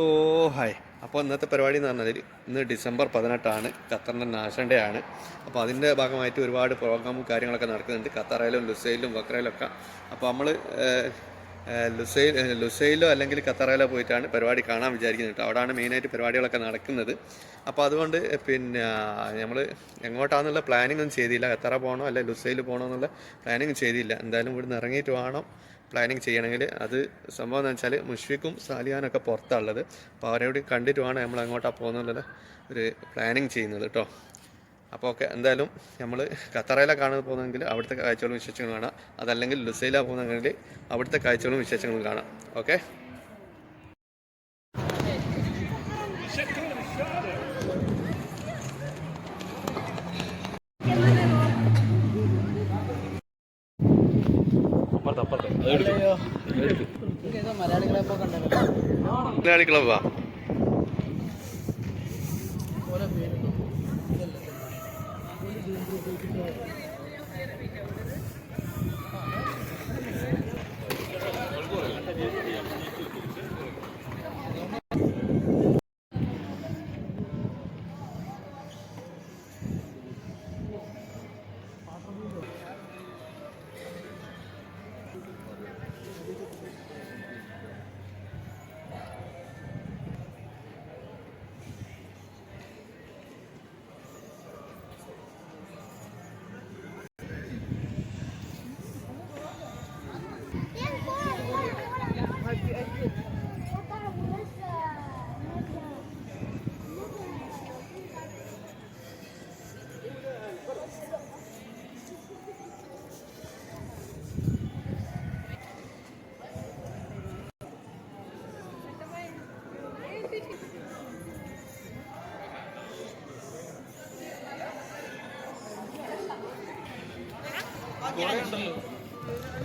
ഓ hi. അപ്പോൾ ഇന്നത്തെ പരിപാടി എന്ന് പറഞ്ഞാൽ ഇന്ന് ഡിസംബർ 18 ഖത്തറിൻ്റെ നാഷണൽ ഡേ ആണ്. അപ്പോൾ അതിൻ്റെ ഭാഗമായിട്ട് ഒരുപാട് പ്രോഗ്രാമും കാര്യങ്ങളൊക്കെ നടക്കുന്നുണ്ട് ഖത്തറിലും ലുസൈലും വക്രയിലൊക്കെ. അപ്പോൾ നമ്മൾ ലുസൈലോ അല്ലെങ്കിൽ ഖത്തറിലോ പോയിട്ടാണ് പരിപാടി കാണാൻ വിചാരിക്കുന്നത്. അവിടെയാണ് മെയിനായിട്ട് പരിപാടികളൊക്കെ നടക്കുന്നത്. അപ്പോൾ അതുകൊണ്ട് പിന്നെ നമ്മൾ എങ്ങോട്ടാണെന്നുള്ള പ്ലാനിങ് ഒന്നും ചെയ്തില്ല. ഖത്തറ പോകണോ അല്ലെ ലുസൈൽ പോകണോ എന്നുള്ള പ്ലാനിങ് ചെയ്തില്ല. എന്തായാലും ഇവിടുന്ന് ഇറങ്ങിയിട്ട് വേണം പ്ലാനിങ് ചെയ്യണമെങ്കിൽ. അത് സംഭവം എന്ന് വെച്ചാൽ മുഷ്ഫിഖും സാലിയാനൊക്കെ പുറത്താണുള്ളത്. അപ്പോൾ അവരോട് കണ്ടിട്ട് വേണം നമ്മൾ അങ്ങോട്ടാണ് പോകുന്നുള്ള ഒരു പ്ലാനിങ് ചെയ്യുന്നത് കേട്ടോ. അപ്പോൾ ഓക്കെ, എന്തായാലും നമ്മൾ ഖത്തറയിലാണ് കാണാൻ പോകുന്നതെങ്കിൽ അവിടുത്തെ കാഴ്ചകളും വിശേഷങ്ങളും കാണാം. അതല്ലെങ്കിൽ ലുസൈലാണ് പോകുന്നതെങ്കിൽ അവിടുത്തെ കാഴ്ചകളും വിശേഷങ്ങളും കാണാം. ഓക്കെ. മലയാളി ക്ലബ്ബാ.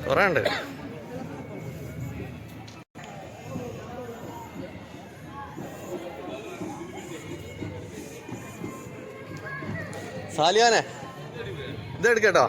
കുറേ ഉണ്ട്. സാലിയാനെ ഇതെടുക്കട്ടോ.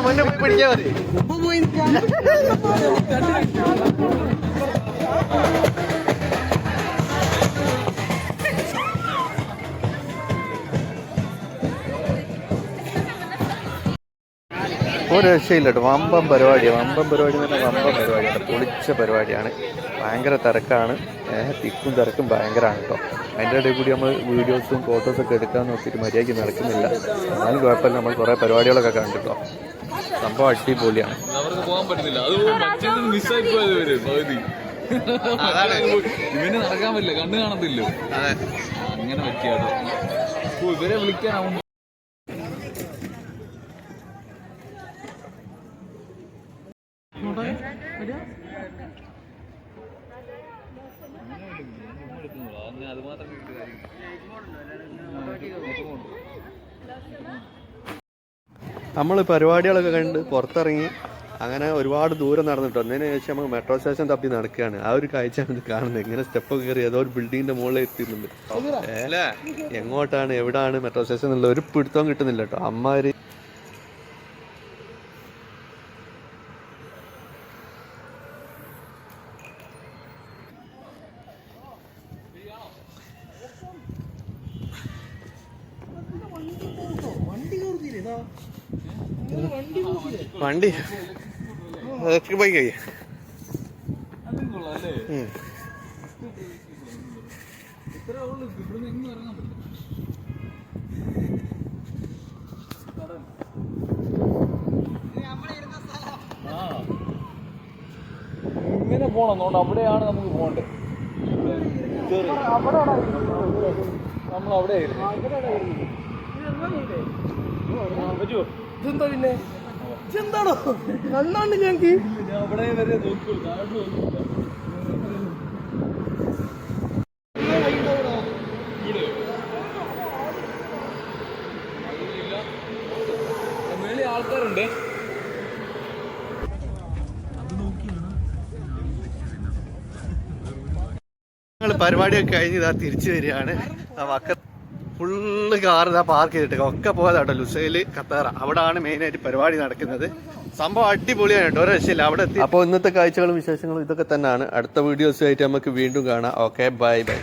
മുന്നേ പോയി പിടിക്കാ മതി. ഒരു രക്ഷയില്ല കേട്ടോ. വമ്പം പരിപാടിയാണ്. വമ്പം പരിപാടി എന്ന് പറഞ്ഞാൽ വമ്പം പരിപാടിയാണ്. പൊളിച്ച പരിപാടിയാണ്. ഭയങ്കര തിരക്കാണ്. തിക്കും തിരക്കും ഭയങ്കരമാണ് കേട്ടോ. അതിൻ്റെ ഇടയിൽ കൂടി നമ്മൾ വീഡിയോസും ഫോട്ടോസൊക്കെ എടുക്കാൻ നോക്കിയിട്ട് മര്യാദയ്ക്ക് നടക്കുന്നില്ല. എന്നാലും കുഴപ്പമില്ല, നമ്മൾ കുറേ പരിപാടികളൊക്കെ കണ്ടിട്ടോ. സംഭവം അടിപൊളിയാണ്. പോകാൻ പറ്റുന്നില്ല. അത് മറ്റേത് മിസ്സായി പോയത് വരും പകുതി. ഇവന് നടക്കാൻ പറ്റില്ല, കണ്ണ് കാണത്തില്ലോ. അങ്ങനെ പറ്റിയാട്ടോ. ഇവരെ വിളിക്കാനാവും. അത് മാത്രം നമ്മൾ പരിപാടികളൊക്കെ കണ്ട് പുറത്തിറങ്ങി അങ്ങനെ ഒരുപാട് ദൂരം നടന്നിട്ട് വന്നതിന് ശേഷം നമ്മൾ മെട്രോ സ്റ്റേഷൻ തപ്പി നടക്കുകയാണ്. ആ ഒരു കാഴ്ചയാണ് ഇത് കാണുന്നത്. ഇങ്ങനെ സ്റ്റെപ്പ് കയറി ഏതോ ഒരു ബിൽഡിങ്ങിന്റെ മുകളിൽ എത്തിയിട്ടുണ്ട്. അല്ലേ എങ്ങോട്ടാണ് എവിടാണ് മെട്രോ സ്റ്റേഷൻ എന്നുള്ള ഒരു പിടുത്തവും കിട്ടുന്നില്ല കേട്ടോ. അമ്മാര് വണ്ടി ഇലക്ട്രിക് ബൈക്ക് ആയി. ഇങ്ങനെ പോണം. അവിടെയാണ് നമുക്ക് പോകണ്ടേ. നമ്മൾ അവിടെ പറ്റുമോ? ഇതെന്താ പിന്നെ ഇതെന്താണോ കണ്ണാണ്ട് ഞങ്ങൾക്ക് അവിടെ വരെ നോക്കൂല. മേളിൽ ആൾക്കാരുണ്ട്. ഞങ്ങൾ പരിപാടിയൊക്കെ കഴിഞ്ഞ് ഇതാ തിരിച്ചു വരികയാണ്. ഫുള്ള് കാർ ഇതാ പാർക്ക് ചെയ്തിട്ട് ഒക്കെ പോയതാട്ടോ ലുസൈൽ ഖത്തറ. അവിടാണ് മെയിനായിട്ട് പരിപാടി നടക്കുന്നത്. സംഭവം അടിപൊളിയാണ് കേട്ടോ, ഒരു രക്ഷയില്ല അവിടെ എത്തി. അപ്പോൾ ഇന്നത്തെ കാഴ്ചകളും വിശേഷങ്ങളും ഇതൊക്കെ തന്നെയാണ്. അടുത്ത വീഡിയോസുമായിട്ട് നമുക്ക് വീണ്ടും കാണാം. Okay, bye bye.